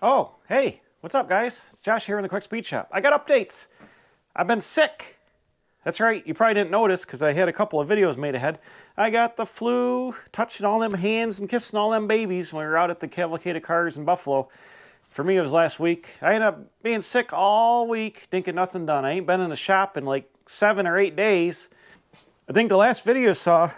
Oh, hey, what's up, guys? It's Josh here in the Quick Speed Shop. I got updates. I've been sick. That's right, you probably didn't notice because I had a couple of videos made ahead. I got the flu, touching all them hands and kissing all them babies when we were out at the cavalcade of cars in Buffalo. For me, it was last week. I ended up being sick all week, thinking nothing done. I ain't been in the shop in like 7 or 8 days. I think the last video you saw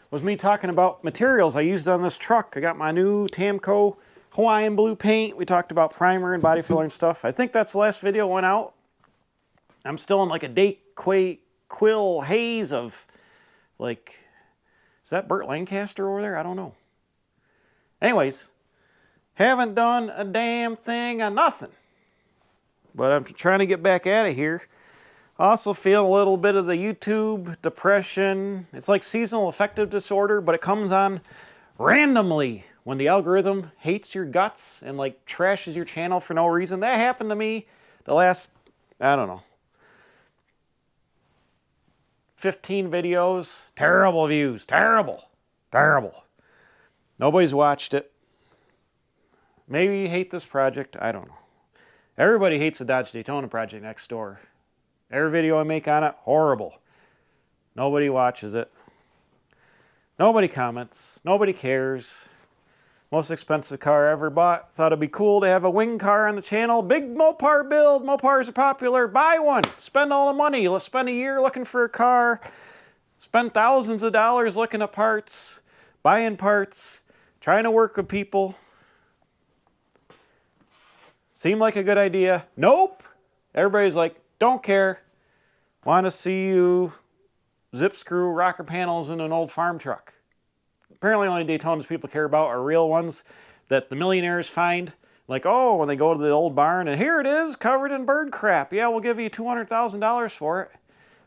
was me talking about materials I used on this truck. I got my new Tamco Hawaiian blue paint. We talked about primer and body filler and stuff. I think that's the last video went out. I'm still in like a Dayquil haze of like, is that Burt Lancaster over there? I don't know. Anyways, haven't done a damn thing on nothing. But I'm trying to get back out of here. Also feel a little bit of the YouTube depression. It's like seasonal affective disorder, but it comes on randomly when the algorithm hates your guts and like trashes your channel for no reason. That happened to me the last, I don't know, 15 videos. Terrible views. Terrible. Terrible. Nobody's watched it. Maybe you hate this project. I don't know. Everybody hates the Dodge Daytona project next door. Every video I make on it, horrible. Nobody watches it. Nobody comments. Nobody cares. Most expensive car I ever bought. Thought it'd be cool to have a wing car on the channel. Big Mopar build. Mopars are popular. Buy one. Spend all the money. Let's spend a year looking for a car. Spend thousands of dollars looking at parts. Buying parts. Trying to work with people. Seemed like a good idea. Nope. Everybody's like, don't care. Want to see you zip screw rocker panels in an old farm truck. Apparently only Daytonas people care about are real ones that the millionaires find. Like, oh, when they go to the old barn and here it is covered in bird crap. Yeah, we'll give you $200,000 for it.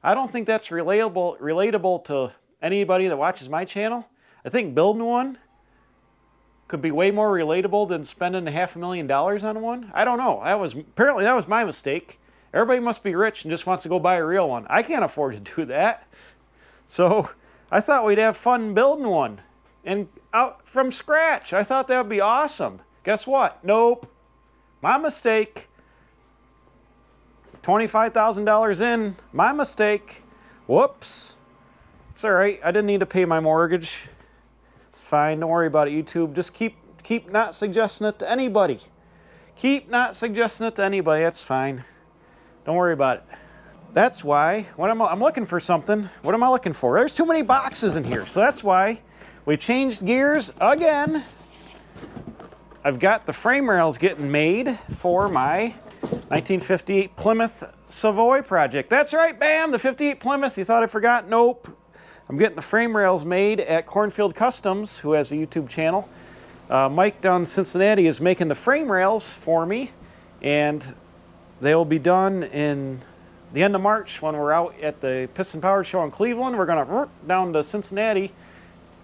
I don't think that's relatable to anybody that watches my channel. I think building one could be way more relatable than spending $500,000 on one. I don't know. Apparently that was my mistake. Everybody must be rich and just wants to go buy a real one. I can't afford to do that. So I thought we'd have fun building one. And out from scratch. I thought that would be awesome. Guess what? Nope. My mistake. $25,000 in. My mistake. Whoops. It's all right. I didn't need to pay my mortgage. It's fine. Don't worry about it, YouTube. Just keep not suggesting it to anybody. Keep not suggesting it to anybody. That's fine. Don't worry about it. That's why when I'm looking for something, what am I looking for? There's too many boxes in here. So that's why we changed gears again. I've got the frame rails getting made for my 1958 Plymouth Savoy project. That's right, bam, the 58 Plymouth. You thought I forgot? Nope. I'm getting the frame rails made at Cornfield Customs, who has a YouTube channel. Mike down in Cincinnati is making the frame rails for me, and they will be done in the end of March when we're out at the Piston Power Show in Cleveland. We're going to down to Cincinnati,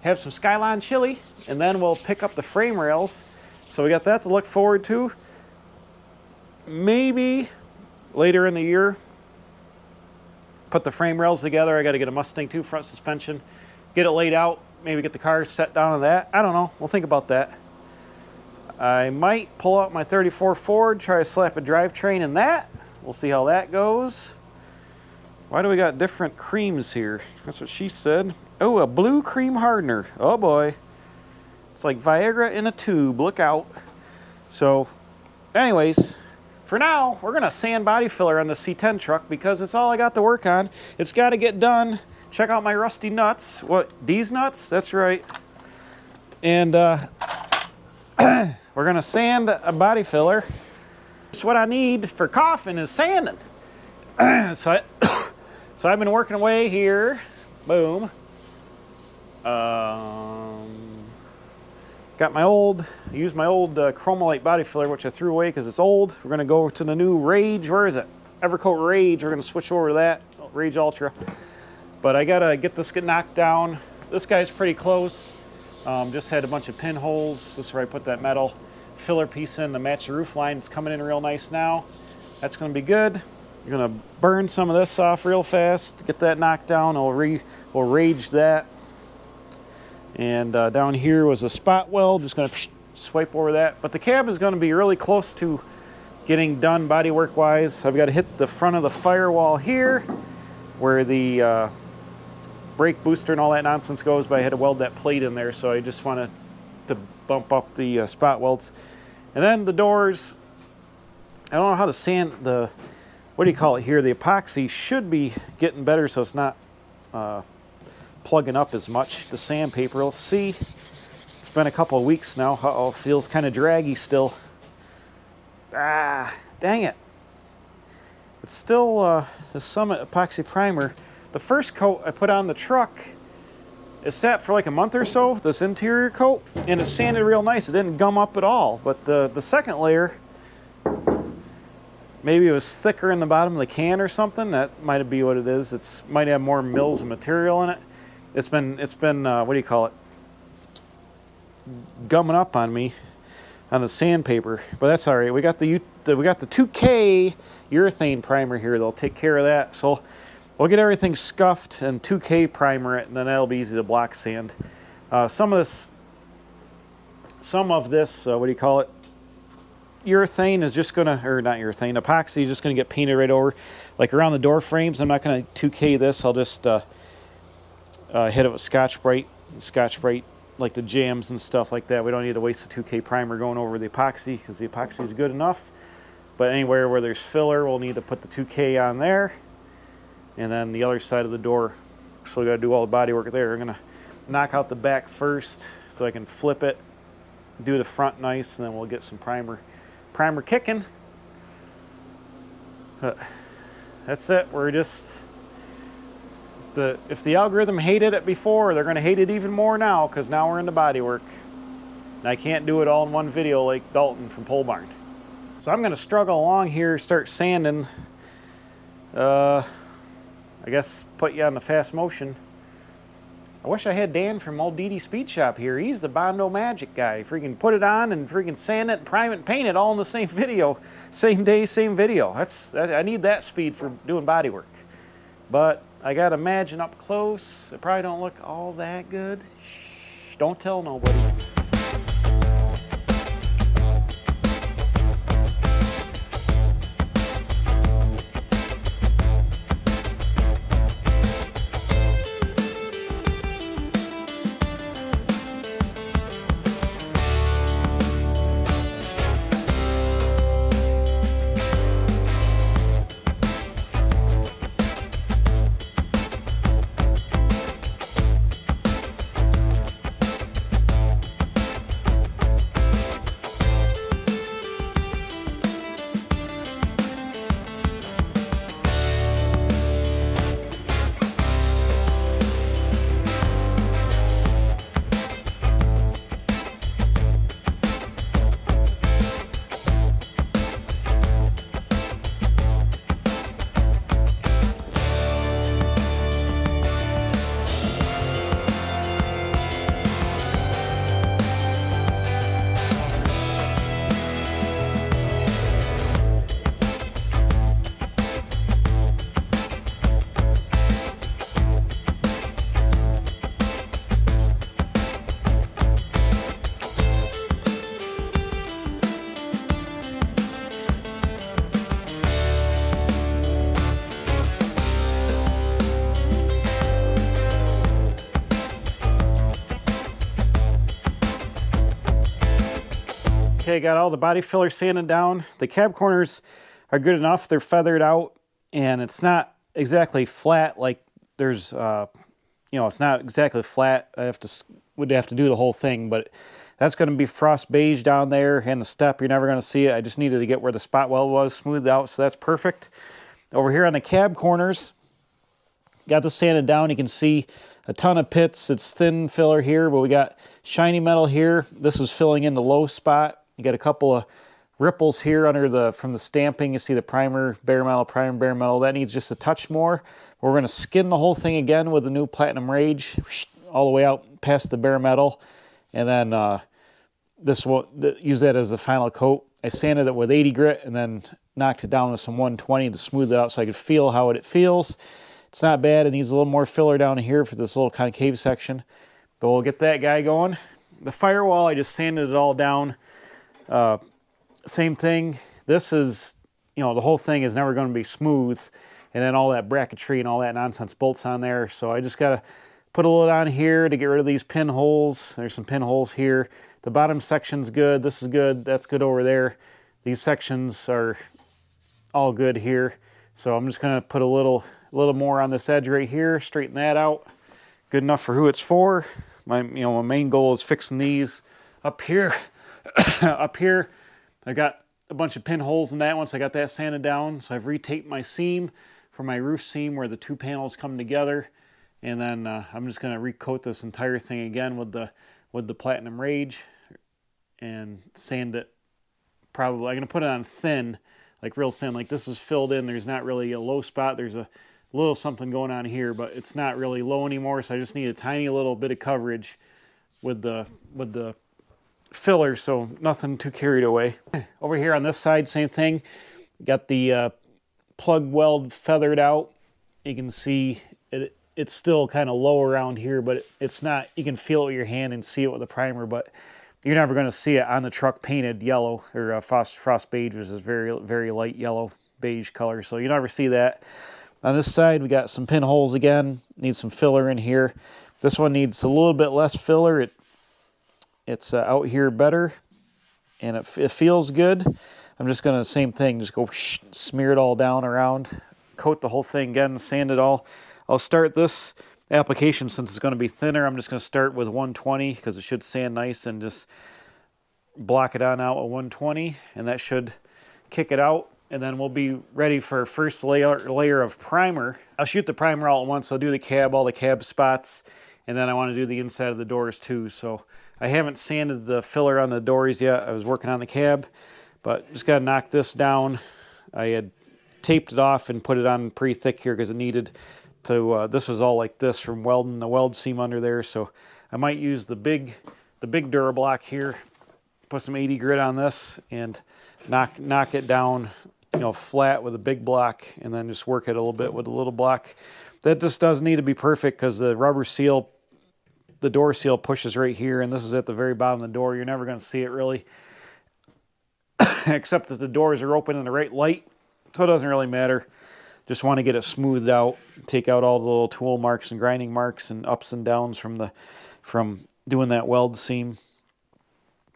have some Skyline chili, and then we'll pick up the frame rails. So we got that to look forward to. Maybe later in the year, put the frame rails together. I got to get a Mustang 2 front suspension, get it laid out, maybe get the car set down on that. I don't know. We'll think about that. I might pull out my 34 Ford, try to slap a drivetrain in that. We'll see how that goes. Why do we got different creams here? That's what she said. Oh, a blue cream hardener. Oh boy. It's like Viagra in a tube. Look out. So, anyways, for now, we're going to sand body filler on the C10 truck because it's all I got to work on. It's got to get done. Check out my rusty nuts. What, these nuts? That's right. And we're going to sand a body filler. That's what I need for coughing is sanding. So I've been working away here. Boom. Got my old, I used my old Chromolite body filler, which I threw away because it's old. We're going to go to the new Rage. Where is it? Evercoat Rage. We're going to switch over to that. Rage Ultra. But I got to get this knocked down. This guy's pretty close. Just had a bunch of pinholes. This is where I put that metal filler piece in to match the roof line. It's coming in real nice now. That's going to be good. We're going to burn some of this off real fast, get that knocked down. We'll rage that. And down here was a spot weld. Just going to swipe over that. But the cab is going to be really close to getting done bodywork wise. I've got to hit the front of the firewall here where the brake booster and all that nonsense goes, but I had to weld that plate in there, so I just wanted to bump up the spot welds. And then the doors, I don't know how to sand the, what do you call it here, the epoxy should be getting better so it's not plugging up as much. The sandpaper, let's see. It's been a couple of weeks now. Uh-oh, feels kind of draggy still. Ah, dang it. It's still the Summit epoxy primer. The first coat I put on the truck, it sat for like a month or so, this interior coat, and it sanded real nice. It didn't gum up at all. But the second layer, maybe it was thicker in the bottom of the can or something. That might be what it is. It's might have more mils of material in it. It's been what do you call it? Gumming up on me on the sandpaper, but that's all right. We got the 2K urethane primer here. They'll take care of that. So we'll get everything scuffed and 2K primer it, and then that'll be easy to block sand. Some of this, what do you call it? Urethane is just gonna, or not urethane, epoxy is just gonna get painted right over, like around the door frames. I'm not gonna 2K this. I'll just hit it with Scotch-Brite, like the jams and stuff like that. We don't need to waste the 2K primer going over the epoxy because the epoxy is good enough. But anywhere where there's filler, we'll need to put the 2K on there. And then the other side of the door, so we got to do all the body work there. I'm going to knock out the back first so I can flip it, do the front nice, and then we'll get some primer kicking. That's it. We're just... If the algorithm hated it before, they're going to hate it even more now, because now we're into bodywork. And I can't do it all in one video like Dalton from Pole Barn. So I'm going to struggle along here, start sanding. I guess put you on the fast motion. I wish I had Dan from Old DD Speed Shop here. He's the Bondo Magic guy. Freaking put it on and freaking sand it, prime it, and paint it all in the same video. Same day, same video. I need that speed for doing bodywork. But I gotta imagine up close, it probably don't look all that good. Shh, don't tell nobody. Okay, got all the body filler sanded down. The cab corners are good enough. They're feathered out, and it's not exactly flat. Like there's, it's not exactly flat. Would have to do the whole thing, but that's going to be frost beige down there, and the step, you're never going to see it. I just needed to get where the spot weld was smoothed out, so that's perfect. Over here on the cab corners, got this sanded down. You can see a ton of pits. It's thin filler here, but we got shiny metal here. This is filling in the low spot. You got a couple of ripples here from the stamping. You see the primer, bare metal. That needs just a touch more. We're going to skin the whole thing again with the new Platinum Rage, all the way out past the bare metal. And then use that as the final coat. I sanded it with 80 grit and then knocked it down with some 120 to smooth it out so I could feel how it feels. It's not bad. It needs a little more filler down here for this little concave section. But we'll get that guy going. The firewall, I just sanded it all down. Same thing. This is, you know, the whole thing is never going to be smooth. And then all that bracketry and all that nonsense bolts on there. So I just got to put a little on here to get rid of these pinholes. There's some pinholes here. The bottom section's good. This is good. That's good over there. These sections are all good here. So I'm just going to put a little more on this edge right here, straighten that out. Good enough for who it's for. My main goal is fixing these up here. Up here, I got a bunch of pinholes in that once I got that sanded down. So I've retaped my seam for my roof seam where the two panels come together. And then I'm just going to recoat this entire thing again with the Platinum Rage and sand it. Probably I'm going to put it on thin, like real thin. Like this is filled in. There's not really a low spot. There's a little something going on here, but it's not really low anymore. So I just need a tiny little bit of coverage with the filler, so nothing too carried away. Over here on this side, same thing. Got the plug weld feathered out. You can see it's still kind of low around here, but it's not, you can feel it with your hand and see it with the primer, but you're never going to see it on the truck painted yellow, or frost beige, which is very, very light yellow beige color, so you never see that. On this side, we got some pinholes again. Need some filler in here. This one needs a little bit less filler. It's out here better, and it feels good. I'm just going to, same thing, just go smear it all down around, coat the whole thing again, sand it all. I'll start this application, since it's going to be thinner, I'm just going to start with 120 because it should sand nice, and just block it on out at 120, and that should kick it out. And then we'll be ready for our first layer of primer. I'll shoot the primer all at once. I'll do the cab, all the cab spots, and then I want to do the inside of the doors too. So I haven't sanded the filler on the doors yet. I was working on the cab, but just got to knock this down. I had taped it off and put it on pretty thick here because it needed to, this was all like this from welding the weld seam under there. So I might use the big Durablock here, put some 80 grit on this and knock it down, you know, flat with a big block, and then just work it a little bit with a little block. That just does need to be perfect because the rubber seal, the door seal pushes right here, and this is at the very bottom of the door. You're never going to see it really, except that the doors are open in the right light, so it doesn't really matter. Just want to get it smoothed out, take out all the little tool marks and grinding marks and ups and downs from doing that weld seam.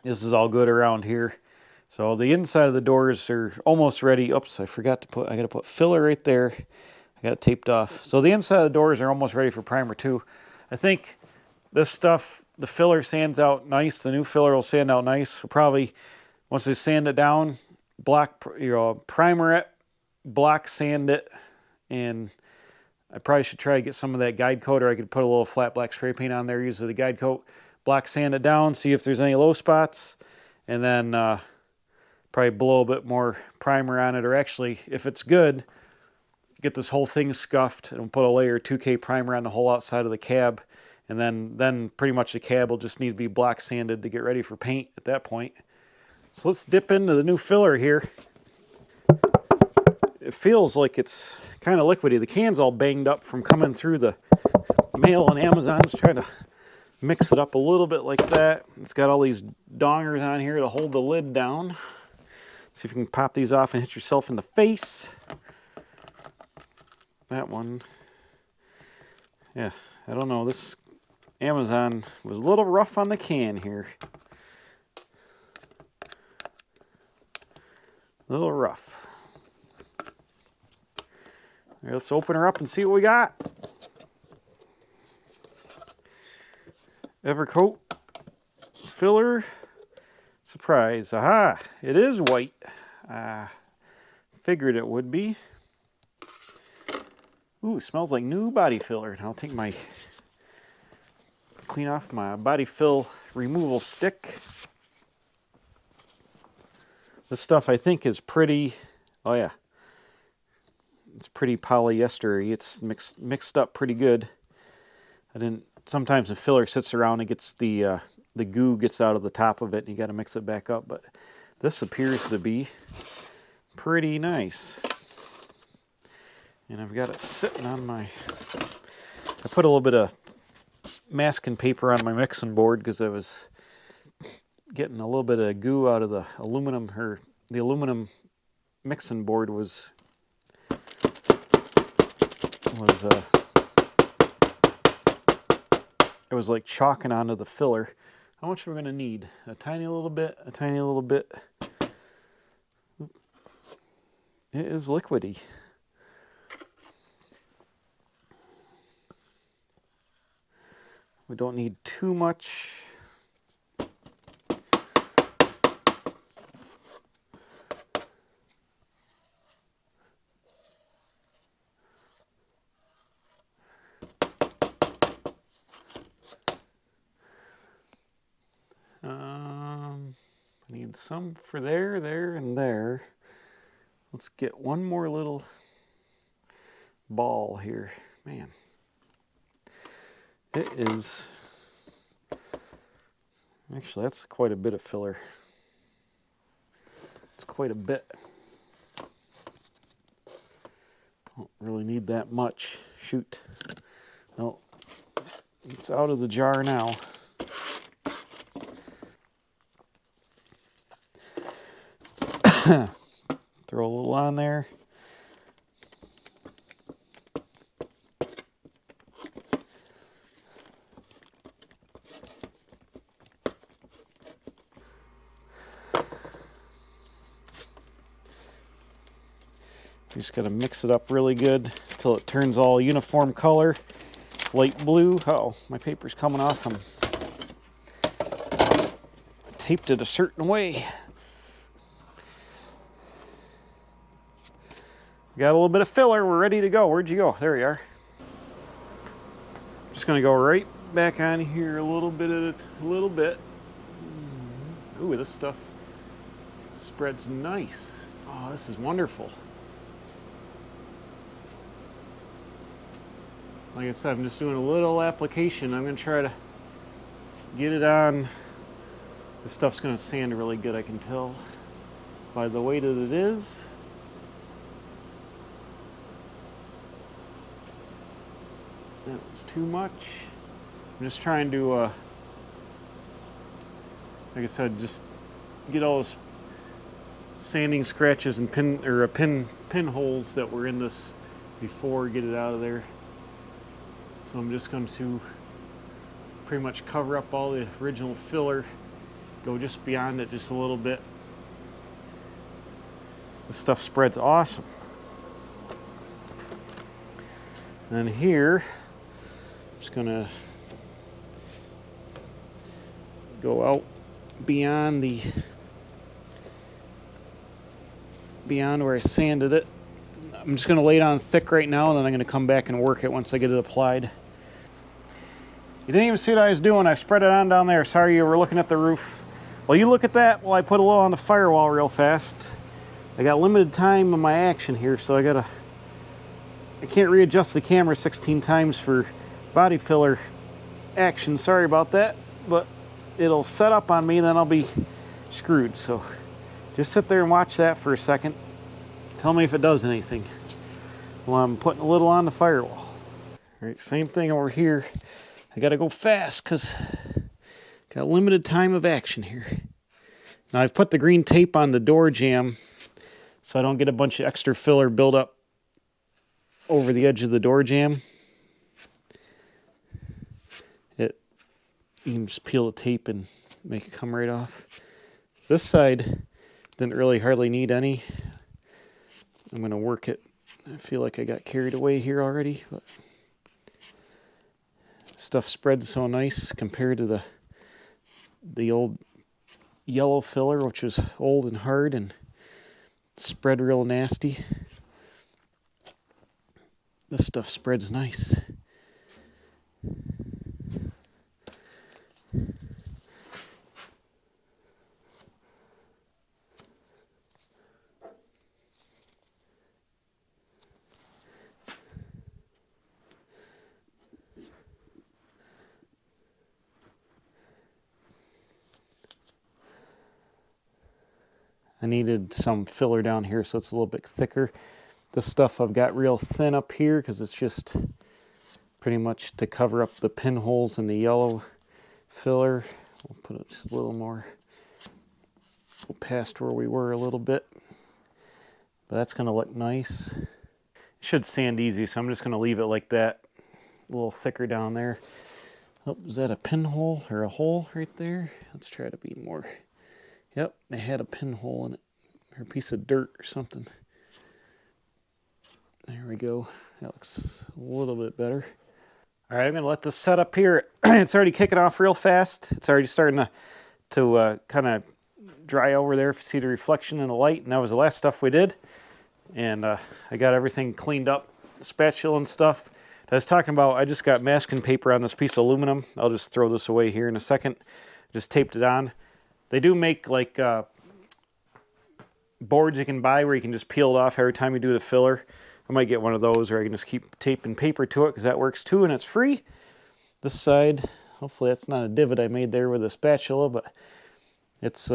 This is all good around here. So the inside of the doors are almost ready. Oops, I forgot to put, I got to put filler right there. I got it taped off. So the inside of the doors are almost ready for primer too. I think this stuff, the filler sands out nice. The new filler will sand out nice. We'll probably, once we sand it down, primer it, block sand it, and I probably should try to get some of that guide coat, or I could put a little flat black spray paint on there, use the guide coat, block sand it down, see if there's any low spots, and then probably blow a bit more primer on it, or actually, if it's good, get this whole thing scuffed and put a layer 2K primer on the whole outside of the cab, and then pretty much the cab will just need to be block sanded to get ready for paint at that point. So let's dip into the new filler here. It feels like it's kind of liquidy. The can's all banged up from coming through the mail on Amazon. Just trying to mix it up a little bit like that. It's got all these dongers on here to hold the lid down. See if you can pop these off and hit yourself in the face. That one. Yeah, I don't know. This Amazon was a little rough on the can here. A little rough. All right, let's open her up and see what we got. Evercoat filler. Surprise. Aha! It is white. Figured it would be. Ooh, smells like new body filler. And I'll take my, clean off my body fill removal stick. This stuff I think is pretty, oh yeah. It's pretty polyester-y. It's mixed up pretty good. Sometimes the filler sits around and gets the goo gets out of the top of it, and you got to mix it back up. But this appears to be pretty nice. And I've got it sitting on my, I put a little bit of masking paper on my mixing board because I was getting a little bit of goo out of the aluminum, or the aluminum mixing board was it was like chalking onto the filler. How much we're going to need? A tiny little bit, a tiny little bit. It is liquidy. We don't need too much. I need some for there, there, and there. Let's get one more little ball here. Man, it is, actually that's quite a bit of filler. It's quite a bit. Don't really need that much. Shoot. No, it's out of the jar now. Throw a little on there. You just got to mix it up really good until it turns all uniform color, light blue. Uh-oh, my paper's coming off. I taped it a certain way. Got a little bit of filler. We're ready to go. Where'd you go? There you are. Just going to go right back on here a little bit at a little bit. Ooh, this stuff spreads nice. Oh, this is wonderful. Like I said, I'm just doing a little application. I'm going to try to get it on. This stuff's going to sand really good, I can tell by the way that it is. That was too much. I'm just trying to, like I said, just get all those sanding scratches and pin holes that were in this before, get it out of there. So I'm just going to pretty much cover up all the original filler, go just beyond it just a little bit. This stuff spreads awesome. And here, I'm just going to go out beyond where I sanded it. I'm just going to lay it on thick right now, and then I'm going to come back and work it once I get it applied. You didn't even see what I was doing. I spread it on down there. Sorry, you were looking at the roof. Well, you look at that while I put a little on the firewall real fast. I got limited time on my action here, so I can't readjust the camera 16 times for body filler action. Sorry about that, but it'll set up on me and then I'll be screwed. So just sit there and watch that for a second. Tell me if it does anything. Well, I'm putting a little on the firewall. All right, same thing over here. I gotta go fast because got limited time of action here. Now I've put the green tape on the door jamb so I don't get a bunch of extra filler build up over the edge of the door jamb. You can just peel the tape and make it come right off. This side didn't really hardly need any. I'm going to work it. I feel like I got carried away here already, but stuff spreads so nice compared to the old yellow filler, which was old and hard and spread real nasty. This stuff spreads nice. I needed some filler down here so it's a little bit thicker. This stuff I've got real thin up here because it's just pretty much to cover up the pinholes in the yellow filler. We'll put it just a little more Go past where we were a little bit. But that's going to look nice. It should sand easy, so I'm just going to leave it like that. A little thicker down there. Oh, is that a pinhole or a hole right there? Let's try to be more. Yep, it had a pinhole in it. Or a piece of dirt or something. There we go. That looks a little bit better. All right, I'm going to let this set up here. It's already kicking off real fast. It's already starting to kind of dry over there if you see the reflection in the light. And that was the last stuff we did. And I got everything cleaned up, spatula and stuff. I was talking about, I just got masking paper on this piece of aluminum. I'll just throw this away here in a second. Just taped it on. They do make like boards you can buy where you can just peel it off every time you do the filler. I might get one of those, or I can just keep taping paper to it because that works too, and it's free. This side, hopefully that's not a divot I made there with a spatula, but it's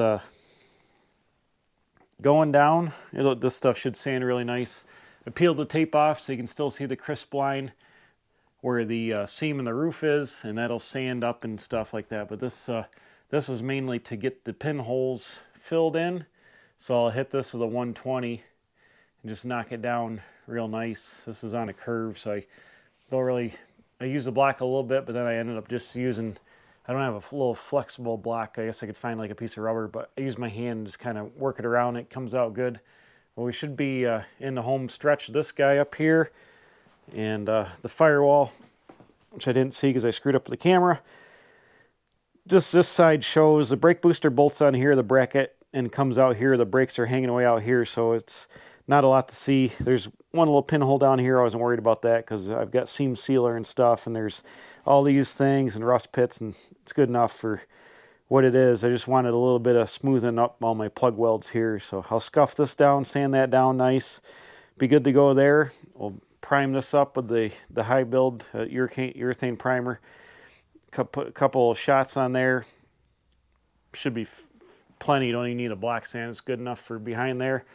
going down. This stuff should sand really nice. I peeled the tape off so you can still see the crisp line where the seam in the roof is, and that'll sand up and stuff like that. But this is mainly to get the pinholes filled in. So I'll hit this with a 120 and just knock it down real nice. This is on a curve, so I use the block a little bit, but then I ended up just using, I don't have a little flexible block. I guess I could find like a piece of rubber, but I use my hand and just kind of work it around. It comes out good. Well, we should be in the home stretch of this guy up here, and the firewall, which I didn't see because I screwed up the camera. Just this side shows the brake booster bolts on here, the bracket, and comes out here. The brakes are hanging away out here, so it's not a lot to see. There's one little pinhole down here. I wasn't worried about that because I've got seam sealer and stuff, and there's all these things and rust pits, and it's good enough for what it is. I just wanted a little bit of smoothing up all my plug welds here, so I'll scuff this down, sand that down nice. Be good to go there. We'll prime this up with the high build urethane primer. Put a couple of shots on there. Should be plenty. You don't even need a block sand. It's good enough for behind there.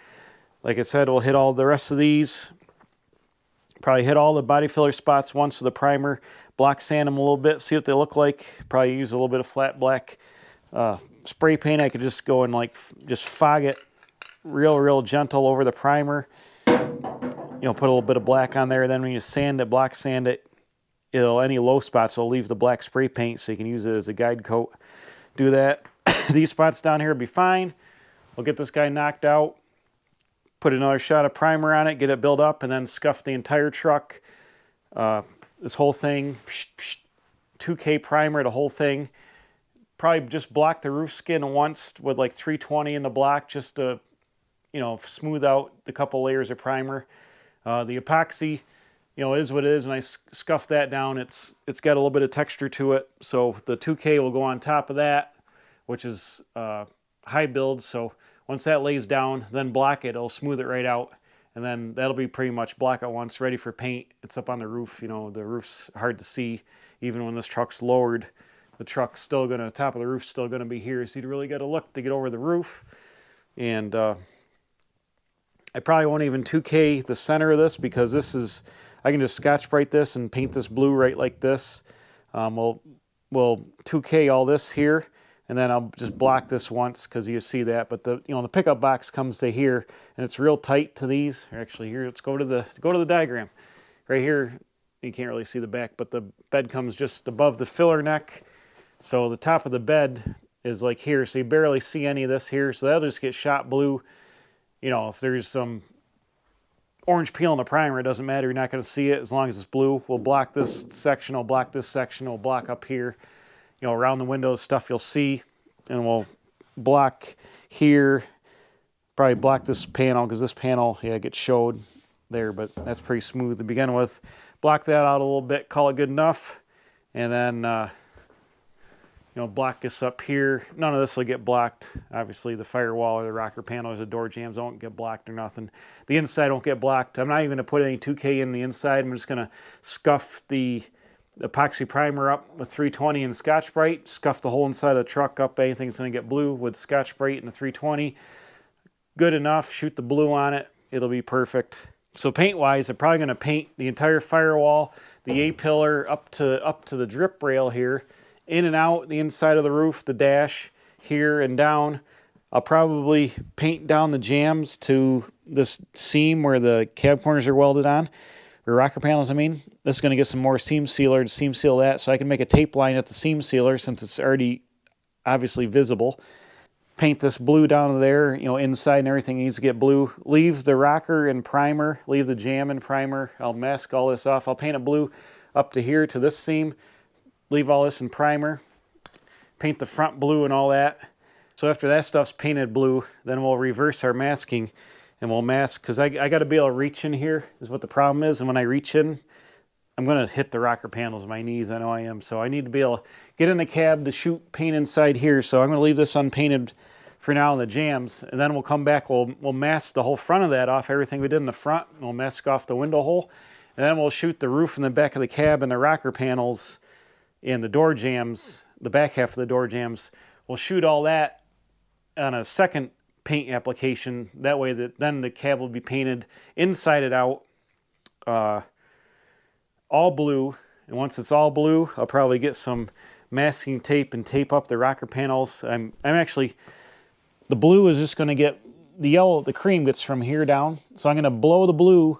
Like I said, we'll hit all the rest of these. Probably hit all the body filler spots once with the primer. Block sand them a little bit, see what they look like. Probably use a little bit of flat black spray paint. I could just go and just fog it real gentle over the primer. You know, put a little bit of black on there. Then when you sand it, block sand it, any low spots will leave the black spray paint so you can use it as a guide coat. Do that. These spots down here will be fine. We'll get this guy knocked out. Put another shot of primer on it, get it built up, and then scuff the entire truck. This whole thing, 2K primer, the whole thing. Probably just block the roof skin once with like 320 in the block just to, smooth out the couple layers of primer. The epoxy, is what it is. When I scuff that down, it's got a little bit of texture to it. So the 2K will go on top of that, which is high build. So once that lays down, then block it. It'll smooth it right out. And then that'll be pretty much block it once, ready for paint. It's up on the roof. The roof's hard to see. Even when this truck's lowered, the truck's still going to, top of the roof's still going to be here. So you really got to look to get over the roof. And I probably won't even 2K the center of this because this is, I can just Scotch-Brite this and paint this blue right like this. We'll 2K all this here. And then I'll just block this once because you see that. But the pickup box comes to here, and it's real tight to these. Actually, here, let's go to the diagram. Right here, you can't really see the back, but the bed comes just above the filler neck. So the top of the bed is like here, so you barely see any of this here. So that'll just get shot blue. If there's some orange peel in the primer, it doesn't matter. You're not going to see it as long as it's blue. We'll block this section. We'll block this section. We'll block up here. Around the windows, stuff you'll see, and we'll block here, probably block this panel, because this panel, gets showed there, but that's pretty smooth to begin with. Block that out a little bit, call it good enough, and then, block this up here. None of this will get blocked. Obviously, the firewall or the rocker panels, the door jambs won't get blocked or nothing. The inside won't get blocked. I'm not even going to put any 2K in the inside. I'm just going to scuff the epoxy primer up with 320 and Scotch-Brite, scuff the whole inside of the truck up. Anything's going to get blue with Scotch-Brite and the 320. Good enough. Shoot the blue on it. It'll be perfect. So paint-wise, I'm probably going to paint the entire firewall, the A-pillar up to the drip rail here, in and out the inside of the roof, the dash here and down. I'll probably paint down the jambs to this seam where the cab corners are welded on, or rocker panels, I mean. This is going to get some more seam sealer to seam seal that, so I can make a tape line at the seam sealer since it's already obviously visible. Paint this blue down to there, you know, inside and everything needs to get blue. Leave the rocker in primer, leave the jamb in primer. I'll mask all this off. I'll paint it blue up to here to this seam, leave all this in primer, paint the front blue and all that. So after that stuff's painted blue, then we'll reverse our masking and we'll mask, because I got to be able to reach in here is what the problem is. And when I reach in, I'm going to hit the rocker panels with my knees. I know I am. So I need to be able to get in the cab to shoot paint inside here. So I'm going to leave this unpainted for now in the jambs. And then we'll come back. We'll mask the whole front of that off, everything we did in the front. We'll mask off the window hole. And then we'll shoot the roof and the back of the cab and the rocker panels and the door jambs, the back half of the door jambs. We'll shoot all that on a second paint application. That way that then the cab will be painted inside and out. All blue, and once it's all blue, I'll probably get some masking tape and tape up the rocker panels. I'm actually, the blue is just going to get, the yellow, the cream gets from here down, so I'm going to blow the blue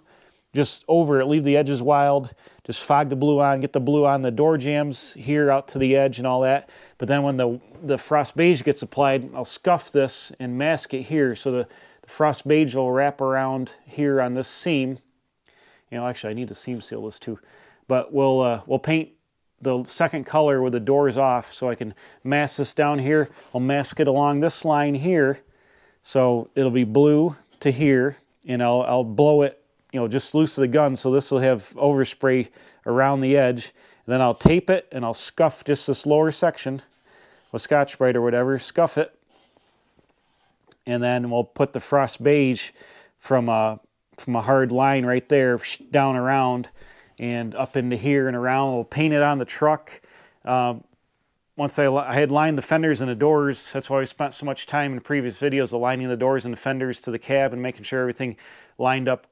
just over it, leave the edges wild, just fog the blue on, get the blue on the door jambs here out to the edge and all that. But then when the frost beige gets applied, I'll scuff this and mask it here, so the frost beige will wrap around here on this seam. You know, actually I need to seam seal this too. But we'll paint the second color with the doors off, so I can mask this down here. I'll mask it along this line here, so it'll be blue to here, and I'll blow it, you know, just loose of the gun, so this will have overspray around the edge. And then I'll tape it and I'll scuff just this lower section with Scotch-Brite or whatever, scuff it, and then we'll put the frost beige from a hard line right there down around and up into here and around. We'll paint it on the truck. Once I had lined the fenders and the doors, that's why we spent so much time in previous videos aligning the doors and the fenders to the cab and making sure everything lined up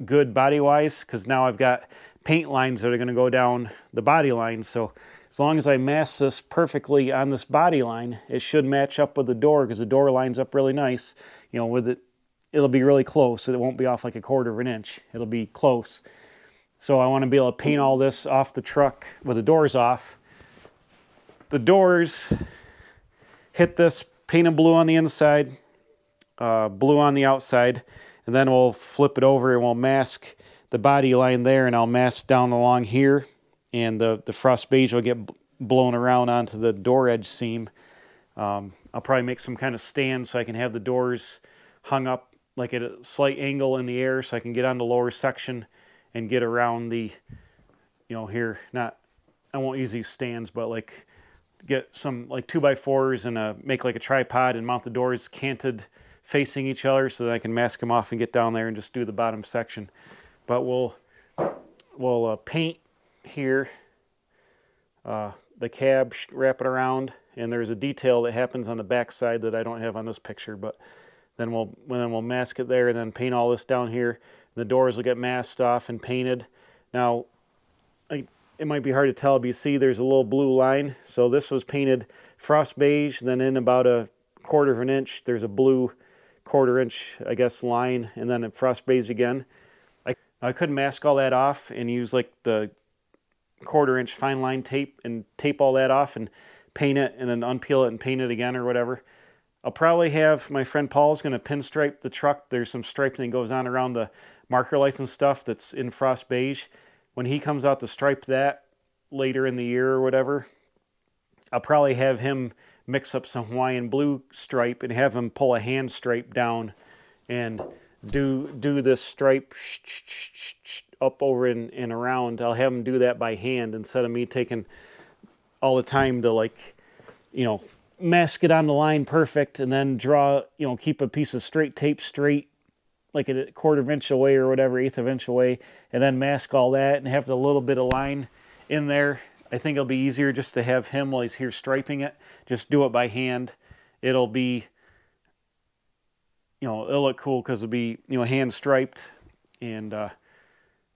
good body-wise, because now I've got paint lines that are going to go down the body line. So as long as I mask this perfectly on this body line, it should match up with the door, because the door lines up really nice. You know, with it, it'll be really close. It won't be off like a quarter of an inch. It'll be close. So I want to be able to paint all this off the truck with the doors off. The doors, hit this painted blue on the inside, blue on the outside, and then we'll flip it over and we'll mask the body line there, and I'll mask down along here, and the frost beige will get blown around onto the door edge seam. I'll probably make some kind of stand so I can have the doors hung up like at a slight angle in the air, so I can get on the lower section and get around the, you know, here, I won't use these stands, but like get some like 2x4s and make like a tripod and mount the doors canted facing each other so that I can mask them off and get down there and just do the bottom section. But we'll paint here, the cab, wrap it around, and there's a detail that happens on the back side that I don't have on this picture, but then we'll mask it there and then paint all this down here. The doors will get masked off and painted. Now, it might be hard to tell, but you see there's a little blue line. So this was painted frost beige, then in about a quarter of an inch, there's a blue quarter inch, I guess, line, and then a frost beige again. I could mask all that off and use like the quarter inch fine line tape and tape all that off and paint it and then unpeel it and paint it again or whatever. I'll probably have, my friend Paul's going to pinstripe the truck. There's some striping that goes on around the marker lights and stuff that's in frost beige. When he comes out to stripe that later in the year or whatever, I'll probably have him mix up some Hawaiian blue stripe and have him pull a hand stripe down and do this stripe up over and around. I'll have him do that by hand instead of me taking all the time to, like, you know, mask it on the line perfect and then draw, you know, keep a piece of straight tape straight like a quarter of an inch away or whatever, eighth of an inch away, and then mask all that and have the little bit of line in there. I think it'll be easier just to have him, while he's here striping it, just do it by hand. It'll be, you know, it'll look cool because it'll be, you know, hand striped, and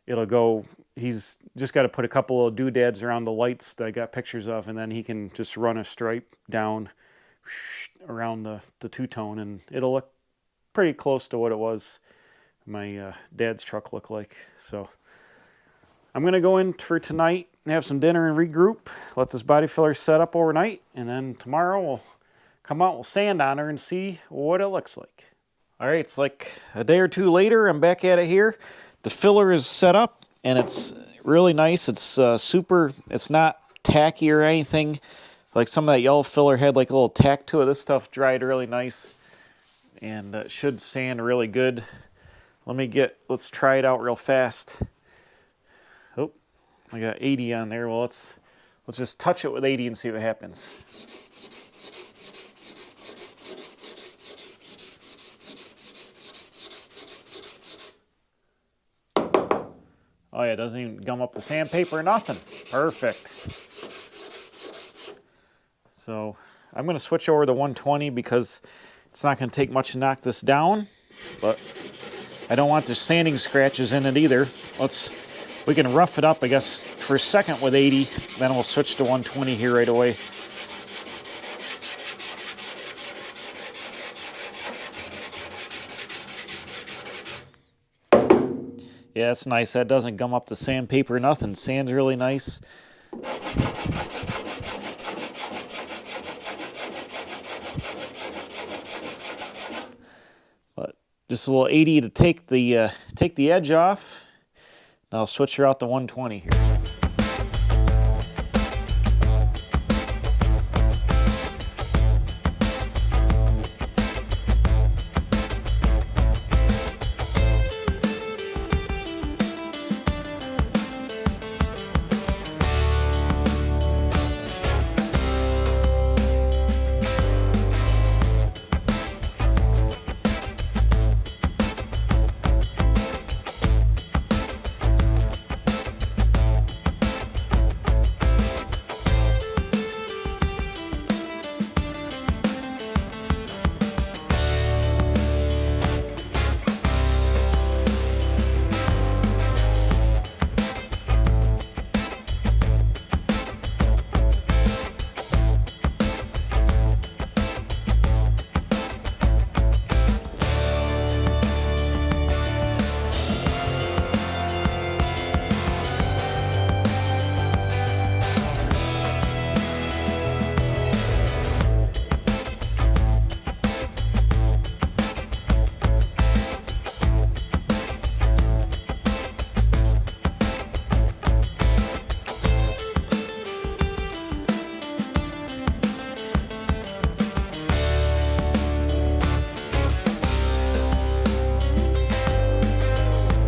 it'll go, he's just got to put a couple of doodads around the lights that I got pictures of, and then he can just run a stripe down around the two-tone, and it'll look pretty close to what it was my dad's truck looked like. So I'm going to go in for tonight and have some dinner and regroup, let this body filler set up overnight, and then tomorrow we'll come out, we'll sand on her and see what it looks like. All right, it's like a day or two later. I'm back at it here. The filler is set up, and it's really nice. It's super, it's not tacky or anything. Like some of that yellow filler had like a little tack to it. This stuff dried really nice, and it should sand really good. Let's try it out real fast. Oh, I got 80 on there. Well, let's just touch it with 80 and see what happens. Oh yeah, it doesn't even gum up the sandpaper or nothing. Perfect. So I'm going to switch over to 120 because it's not going to take much to knock this down, but I don't want the sanding scratches in it either. We can rough it up, I guess, for a second with 80, then we'll switch to 120 here right away. Yeah, that's nice. That doesn't gum up the sandpaper or nothing. Sand's really nice. But just a little 80 to take the edge off. Now I'll switch her out to 120 here.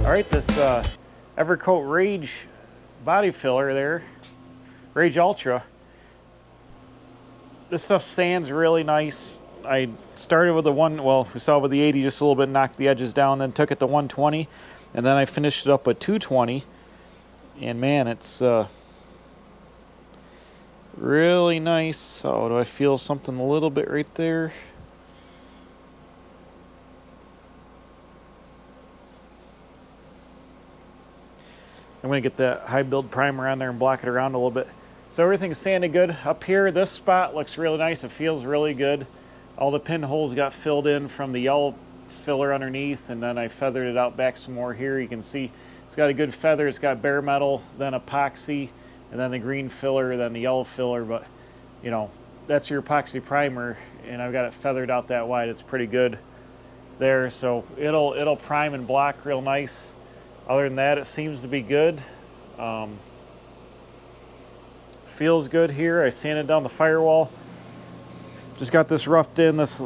All right, this Evercoat Rage body filler there, Rage Ultra. This stuff sands really nice. I started with the we saw with the 80, just a little bit, knocked the edges down, then took it to 120, and then I finished it up with 220. And man, it's really nice. Oh, do I feel something a little bit right there? I'm going to get that high build primer on there and block it around a little bit. So everything's sanded good. Up here, this spot looks really nice. It feels really good. All the pinholes got filled in from the yellow filler underneath, and then I feathered it out back some more here. You can see it's got a good feather. It's got bare metal, then epoxy, and then the green filler, then the yellow filler. But, you know, that's your epoxy primer, and I've got it feathered out that wide. It's pretty good there. So it'll prime and block real nice. Other than that, it seems to be good. Feels good here. I sanded down the firewall. Just got this roughed in. This,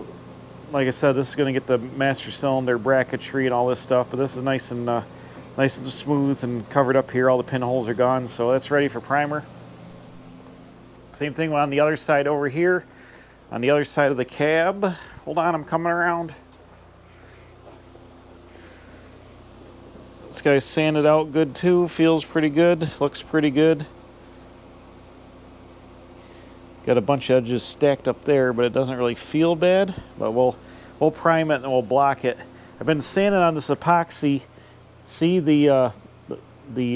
like I said, this is going to get the master cylinder bracketry and all this stuff. But this is nice and smooth and covered up here. All the pinholes are gone, so that's ready for primer. Same thing on the other side over here. On the other side of the cab. Hold on, I'm coming around. This guy's sanded out good too. Feels pretty good. Looks pretty good. Got a bunch of edges stacked up there, but it doesn't really feel bad. But we'll prime it and we'll block it. I've been sanding on this epoxy. See the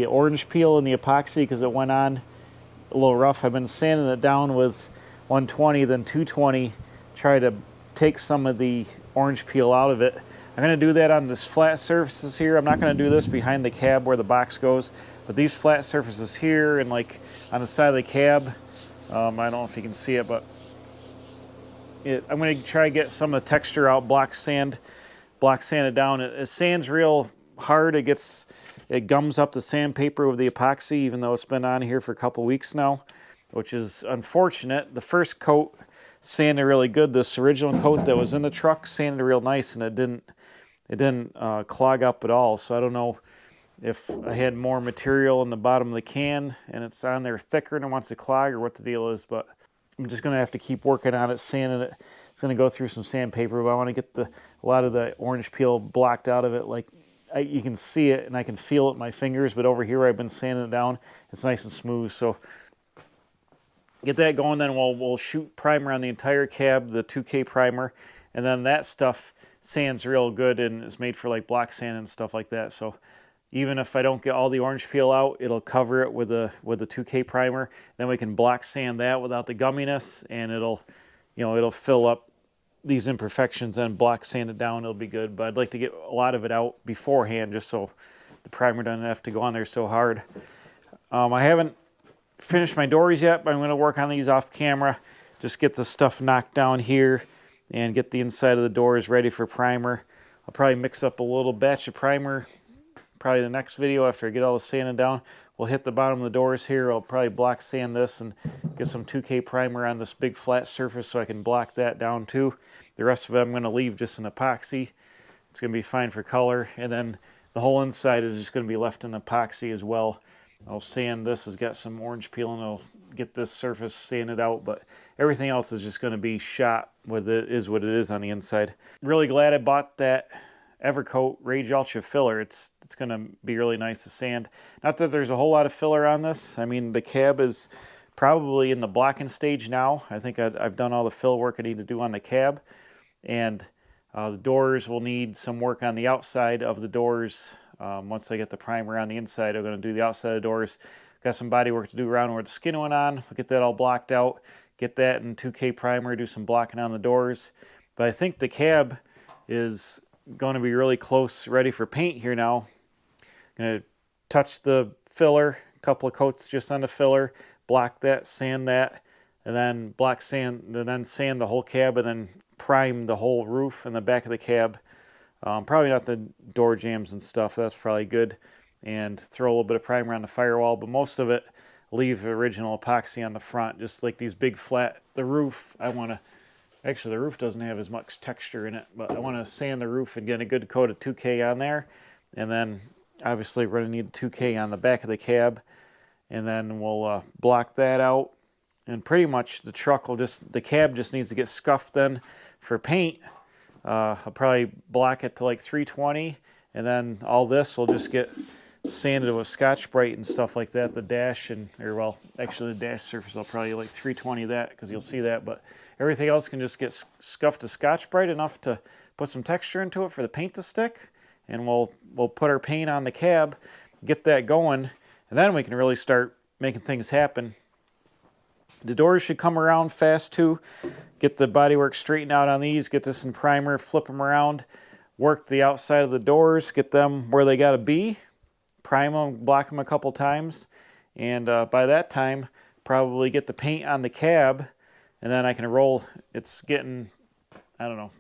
orange peel in the epoxy because it went on a little rough. I've been sanding it down with 120, then 220, try to take some of the orange peel out of it. I'm going to do that on this flat surfaces here. I'm not going to do this behind the cab where the box goes, but these flat surfaces here and like on the side of the cab, I don't know if you can see it, but I'm going to try to get some of the texture out, block sand it down. It sands real hard. It gums up the sandpaper with the epoxy, even though it's been on here for a couple weeks now, which is unfortunate. The first coat sanded really good. This original coat that was in the truck sanded real nice, and it didn't clog up at all. So I don't know if I had more material in the bottom of the can and it's on there thicker and it wants to clog, or what the deal is, but I'm just going to have to keep working on it, sanding it. It's going to go through some sandpaper, but I want to get a lot of the orange peel blocked out of it. Like you can see it and I can feel it in my fingers, but over here I've been sanding it down. It's nice and smooth. So get that going, then we'll shoot primer on the entire cab, the 2K primer, and then that stuff sands real good and is made for like block sand and stuff like that. So even if I don't get all the orange peel out, it'll cover it with the 2K primer. Then we can block sand that without the gumminess, and it'll fill up these imperfections and block sand it down. It'll be good. But I'd like to get a lot of it out beforehand, just so the primer doesn't have to go on there so hard. I haven't finished my doors yet, but I'm going to work on these off camera. Just get the stuff knocked down here and get the inside of the doors ready for primer. I'll probably mix up a little batch of primer. Probably the next video after I get all the sanding down. We'll hit the bottom of the doors here. I'll probably block sand this and get some 2K primer on this big flat surface so I can block that down too. The rest of it I'm going to leave just in epoxy. It's going to be fine for color. And then the whole inside is just going to be left in epoxy as well. I'll sand this. It's got some orange peel and I'll get this surface sanded out. But everything else is just going to be shot with it is what it is on the inside. Really glad I bought that Evercoat Rage Ultra filler. It's going to be really nice to sand. Not that there's a whole lot of filler on this. I mean, the cab is probably in the blocking stage now. I think I've done all the fill work I need to do on the cab. And the doors will need some work on the outside of the doors. Once I get the primer on the inside, I'm going to do the outside of the doors. Got some body work to do around where the skin went on. We'll get that all blocked out. Get that in 2K primer, do some blocking on the doors. But I think the cab is going to be really close, ready for paint here now. Going to touch the filler, a couple of coats just on the filler, block that, sand that, and then block sand, and then sand the whole cab, and then prime the whole roof and the back of the cab. Probably not the door jambs and stuff, that's probably good. And throw a little bit of primer on the firewall, but most of it leave original epoxy on the front, just like these big flat, the roof, actually the roof doesn't have as much texture in it, but I want to sand the roof and get a good coat of 2K on there. And then obviously we're going to need 2K on the back of the cab. And then we'll block that out. And pretty much the cab just needs to get scuffed then for paint. I'll probably block it to like 320. And then all this will just get sanded with Scotch-Brite and stuff like that. The dash actually the dash surface I'll probably like 320 that, because you'll see that. But everything else can just get scuffed to Scotch-Brite enough to put some texture into it for the paint to stick. And we'll put our paint on the cab, get that going, and then we can really start making things happen. The doors should come around fast too. Get the bodywork straightened out on these, get this in primer, flip them around, work the outside of the doors, get them where they got to be, prime them, block them a couple times, and by that time, probably get the paint on the cab, and then I can roll. It's getting, I don't know,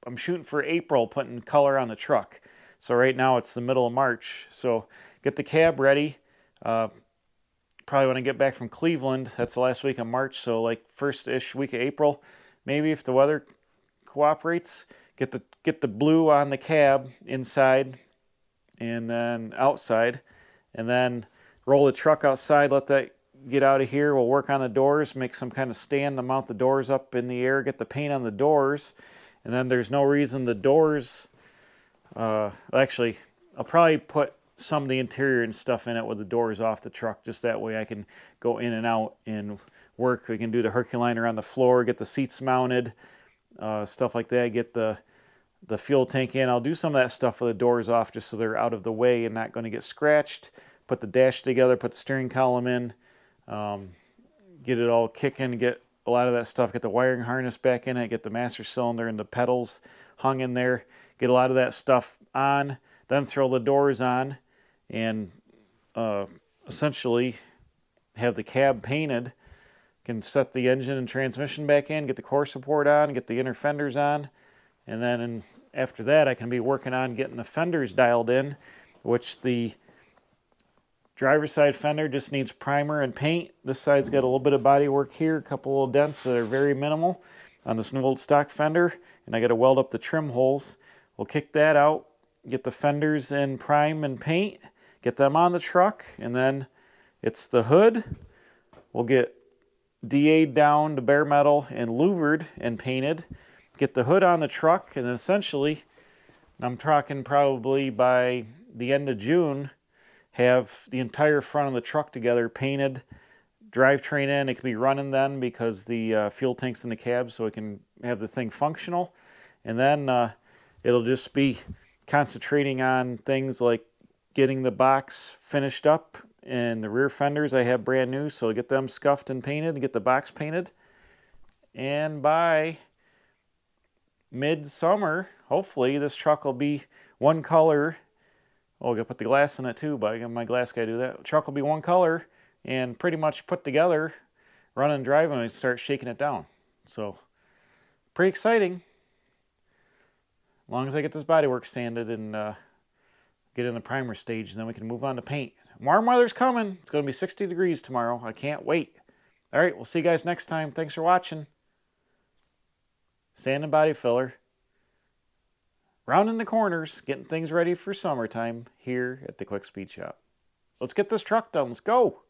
I'm shooting for April, putting color on the truck. So right now it's the middle of March. So get the cab ready. Probably when I get back from Cleveland, that's the last week of March, so like first-ish week of April, maybe if the weather cooperates, get the blue on the cab inside and then outside, and then roll the truck outside, let that get out of here. We'll work on the doors, make some kind of stand to mount the doors up in the air, get the paint on the doors, and then there's no reason the doors, actually, I'll probably put some of the interior and stuff in it with the doors off the truck, just that way I can go in and out and work. We can do the Herculiner on the floor, get the seats mounted, stuff like that, get the fuel tank in. I'll do some of that stuff with the doors off just so they're out of the way and not going to get scratched. Put the dash together, put the steering column in, get it all kicking, get a lot of that stuff, get the wiring harness back in it, get the master cylinder and the pedals hung in there, get a lot of that stuff on, then throw the doors on, and essentially have the cab painted. Can set the engine and transmission back in, get the core support on, get the inner fenders on, and then after that I can be working on getting the fenders dialed in, which the driver's side fender just needs primer and paint. This side's got a little bit of body work here, a couple little dents that are very minimal on this new old stock fender, and I got to weld up the trim holes. We'll kick that out, get the fenders in prime and paint, get them on the truck, and then it's the hood. We'll get DA'd down to bare metal and louvered and painted, get the hood on the truck, and essentially, I'm talking probably by the end of June, have the entire front of the truck together, painted, drivetrain in. It can be running then because the fuel tank's in the cab, so it can have the thing functional. And then it'll just be concentrating on things like getting the box finished up, and the rear fenders I have brand new, so I'll get them scuffed and painted and get the box painted. And by midsummer, hopefully, this truck will be one color. Oh, I gotta put the glass in it too, but I got my glass guy do that. The truck will be one color and pretty much put together, run and drive, and start shaking it down. So, pretty exciting. As long as I get this bodywork sanded and get in the primer stage, and then we can move on to paint. Warm weather's coming. It's going to be 60 degrees tomorrow. I can't wait. All right, we'll see you guys next time. Thanks for watching. Sand and body filler. Rounding the corners, getting things ready for summertime here at the Quick Speed Shop. Let's get this truck done. Let's go.